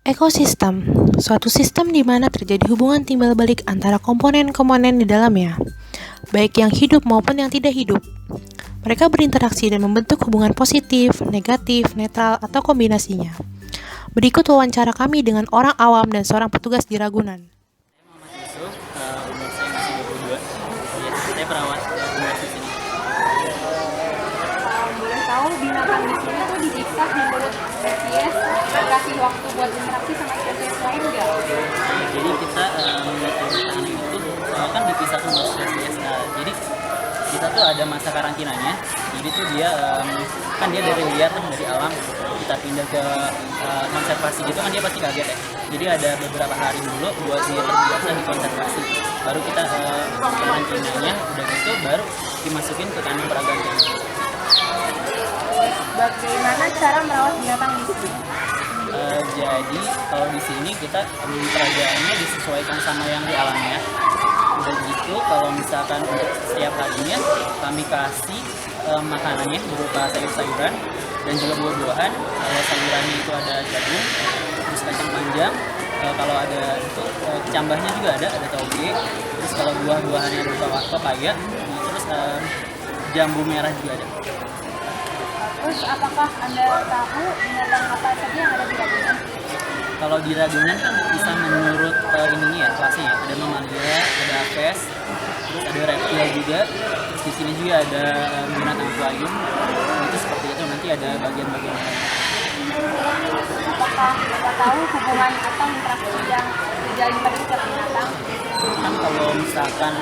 Ekosistem, suatu sistem di mana terjadi hubungan timbal balik antara komponen-komponen di dalamnya, baik yang hidup maupun yang tidak hidup. Mereka berinteraksi dan membentuk hubungan positif, negatif, netral, atau kombinasinya. Berikut wawancara kami dengan orang awam dan seorang petugas di Ragunan. Yusuf, umur saya masih 22. Ya, saya perawat bunga di sini. Boleh tahu binatang di sini tuh dipisah menurut spesies, kasih waktu buat interaksi sama spesies lain nggak? Jadi kita melihat tangan itu kan dipisah sama spesies. Jadi kita tuh ada masa karantinanya. Jadi tuh dia kan dia dari liar tuh dari alam kita pindah ke konservasi gitu kan dia pasti kaget ya. Jadi ada beberapa hari dulu buat dia terbiasa di konservasi. Baru kita karantinanya udah gitu baru dimasukin ke kandang peragaan. Bagaimana cara merawat binatang di sini? Jadi kalau di sini kita peragaannya disesuaikan sama yang di alamnya. Udah gitu kalau misalkan untuk setiap harinya kami kasih makanannya berupa sayur-sayuran dan juga buah-buahan. Kalau sayurannya itu ada jagung, terus kacang panjang. Kalau ada itu kecambahnya juga ada toge. Terus kalau buah-buahannya berupa pepaya, terus jambu merah juga ada. Terus apakah Anda tahu binatang apa saja yang ada di Ragunan? Kalau di Ragunan kan bisa menurut ininya ya kelasnya ya. Ada mamalia, ada apes, terus ada reptil juga. Terus di sini juga ada binatang aquarium. Itu seperti itu nanti ada bagian-bagian lain. Apakah Anda tahu hubungan atau interaksi yang terjalin pada setiap binatang? Kan kalau misalkan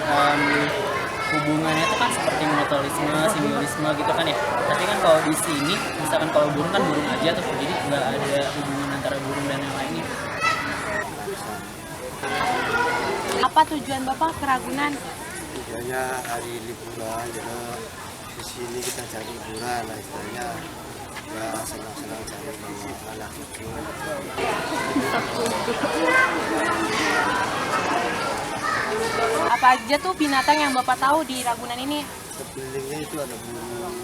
hubungannya itu kan seperti mutualisme, simbiolisme gitu kan ya. Tapi kan kalau di sini misalkan kalau burung kan burung aja tuh, jadi nggak ada hubungan antara burung dan yang lainnya. Apa tujuan Bapak ke Ragunan? Tujuannya hari liburan, jadi di sini kita cari liburan lah istilahnya. Ya senang-senang cari anak itu. Apa aja tuh binatang yang Bapak tahu di Ragunan ini? Sekelilingnya itu ada burung,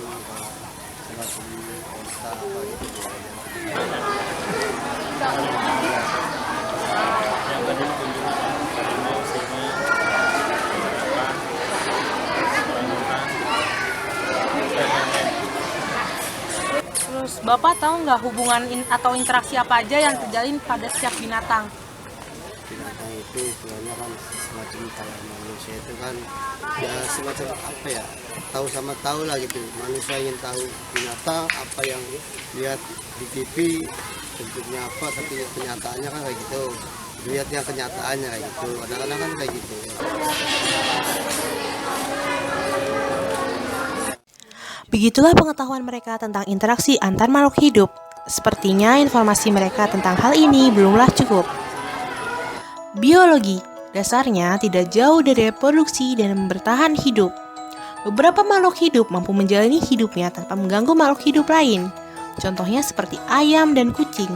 sama burung, onta apa gitu. Yang kedua kunjungan harimau, singa, Terus Bapak tahu nggak hubungan atau interaksi apa aja yang terjalin pada setiap binatang? Binatang itu istilahnya kan semacam kayak manusia itu kan ya semacam apa ya, tahu sama tahu lah gitu. Manusia ingin tahu binatang apa yang lihat di TV bentuknya apa, tapi kenyataannya kan kayak gitu. Lihat yang kenyataannya kayak gitu, kadang-kadang kan kayak gitu. Begitulah pengetahuan mereka tentang interaksi antar makhluk hidup. Sepertinya informasi mereka tentang hal ini belumlah cukup. Biologi, dasarnya tidak jauh dari reproduksi dan bertahan hidup. Beberapa makhluk hidup mampu menjalani hidupnya tanpa mengganggu makhluk hidup lain. Contohnya seperti ayam dan kucing.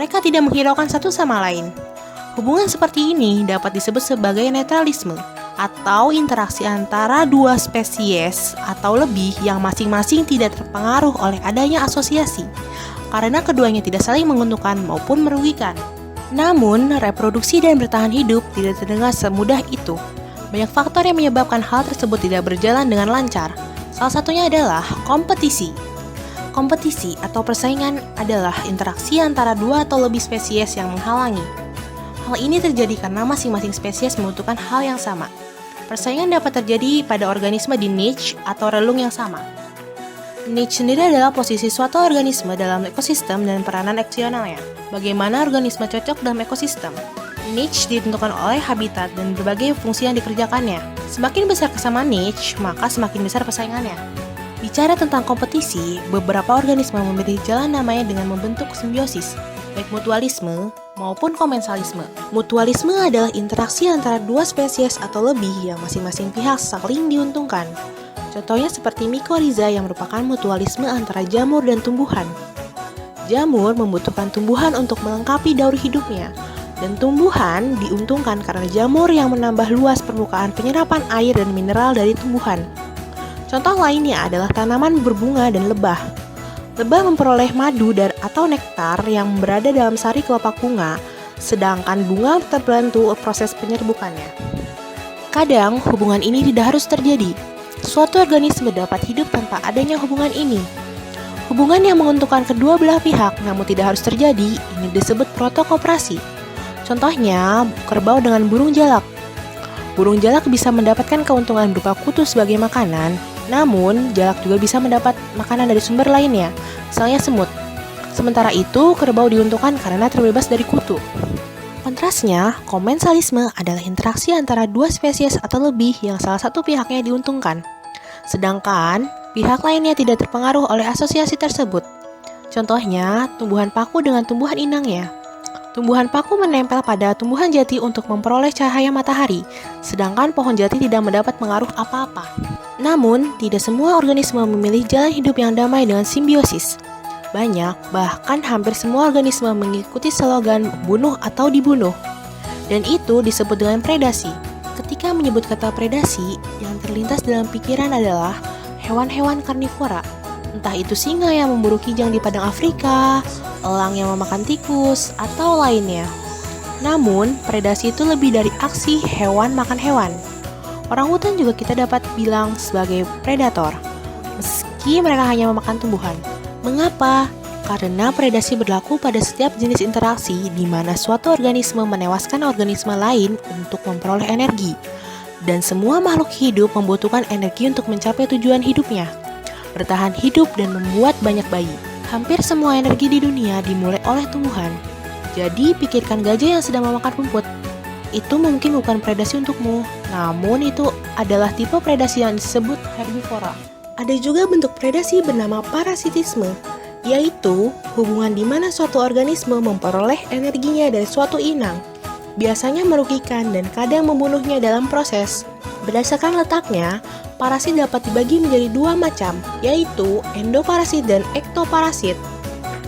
Mereka tidak menghiraukan satu sama lain. Hubungan seperti ini dapat disebut sebagai netralisme, atau interaksi antara dua spesies atau lebih yang masing-masing tidak terpengaruh oleh adanya asosiasi, karena keduanya tidak saling menguntungkan maupun merugikan. Namun, reproduksi dan bertahan hidup tidak terdengar semudah itu. Banyak faktor yang menyebabkan hal tersebut tidak berjalan dengan lancar. Salah satunya adalah kompetisi. Kompetisi atau persaingan adalah interaksi antara dua atau lebih spesies yang menghalangi. Hal ini terjadi karena masing-masing spesies membutuhkan hal yang sama. Persaingan dapat terjadi pada organisme di niche atau relung yang sama. Niche sendiri adalah posisi suatu organisme dalam ekosistem dan peranan eksionalnya. Bagaimana organisme cocok dalam ekosistem? Niche ditentukan oleh habitat dan berbagai fungsi yang dikerjakannya. Semakin besar kesamaan niche, maka semakin besar persaingannya. Bicara tentang kompetisi, beberapa organisme memilih jalan namanya dengan membentuk simbiosis, baik mutualisme maupun komensalisme. Mutualisme adalah interaksi antara dua spesies atau lebih yang masing-masing pihak saling diuntungkan. Contohnya seperti mikoriza yang merupakan mutualisme antara jamur dan tumbuhan. Jamur membutuhkan tumbuhan untuk melengkapi daur hidupnya, dan tumbuhan diuntungkan karena jamur yang menambah luas permukaan penyerapan air dan mineral dari tumbuhan. Contoh lainnya adalah tanaman berbunga dan lebah. Lebah memperoleh madu atau nektar yang berada dalam sari kelopak bunga, sedangkan bunga terbantu proses penyerbukannya. Kadang, hubungan ini tidak harus terjadi. Suatu organisme dapat hidup tanpa adanya hubungan ini. Hubungan yang menguntungkan kedua belah pihak namun tidak harus terjadi, ini disebut protokooperasi. Contohnya, kerbau dengan burung jalak. Burung jalak bisa mendapatkan keuntungan berupa kutu sebagai makanan, namun jalak juga bisa mendapat makanan dari sumber lainnya, misalnya semut. Sementara itu, kerbau diuntungkan karena terbebas dari kutu. Kontrasnya, komensalisme adalah interaksi antara dua spesies atau lebih yang salah satu pihaknya diuntungkan, sedangkan pihak lainnya tidak terpengaruh oleh asosiasi tersebut. Contohnya, tumbuhan paku dengan tumbuhan inangnya. Tumbuhan paku menempel pada tumbuhan jati untuk memperoleh cahaya matahari, sedangkan pohon jati tidak mendapat pengaruh apa-apa. Namun, tidak semua organisme memilih jalan hidup yang damai dengan simbiosis. Banyak, bahkan hampir semua organisme mengikuti slogan bunuh atau dibunuh. Dan itu disebut dengan predasi. Ketika menyebut kata predasi, yang terlintas dalam pikiran adalah hewan-hewan karnivora. Entah itu singa yang memburu kijang di padang Afrika, elang yang memakan tikus, atau lainnya. Namun, predasi itu lebih dari aksi hewan makan hewan. Orangutan juga kita dapat bilang sebagai predator, meski mereka hanya memakan tumbuhan. Mengapa? Karena predasi berlaku pada setiap jenis interaksi di mana suatu organisme menewaskan organisme lain untuk memperoleh energi. Dan semua makhluk hidup membutuhkan energi untuk mencapai tujuan hidupnya, bertahan hidup dan membuat banyak bayi. Hampir semua energi di dunia dimulai oleh tumbuhan. Jadi pikirkan gajah yang sedang memakan rumput. Itu mungkin bukan predasi untukmu, namun itu adalah tipe predasi yang disebut herbivora. Ada juga bentuk predasi bernama parasitisme, yaitu hubungan di mana suatu organisme memperoleh energinya dari suatu inang, biasanya merugikan dan kadang membunuhnya dalam proses. Berdasarkan letaknya, parasit dapat dibagi menjadi dua macam, yaitu endoparasit dan ektoparasit.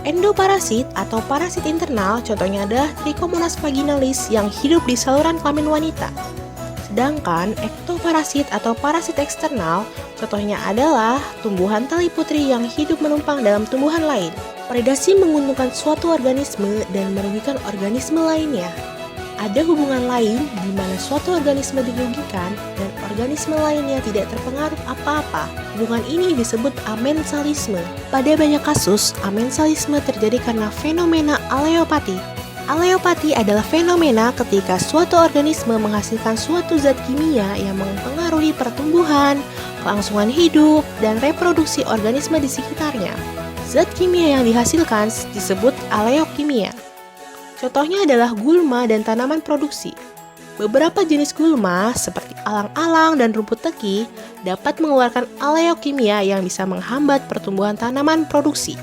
Endoparasit atau parasit internal contohnya adalah Trichomonas vaginalis yang hidup di saluran kelamin wanita. Sedangkan ektoparasit atau parasit eksternal contohnya adalah tumbuhan tali putri yang hidup menumpang dalam tumbuhan lain. Predasi menguntungkan suatu organisme dan merugikan organisme lainnya. Ada hubungan lain di mana suatu organisme dirugikan dan organisme lainnya tidak terpengaruh apa-apa. Hubungan ini disebut amensalisme. Pada banyak kasus, amensalisme terjadi karena fenomena aleopati. Aleopati adalah fenomena ketika suatu organisme menghasilkan suatu zat kimia yang mempengaruhi pertumbuhan, kelangsungan hidup, dan reproduksi organisme di sekitarnya. Zat kimia yang dihasilkan disebut aleokimia. Contohnya adalah gulma dan tanaman produksi. Beberapa jenis gulma seperti alang-alang dan rumput teki dapat mengeluarkan aleokimia yang bisa menghambat pertumbuhan tanaman produksi.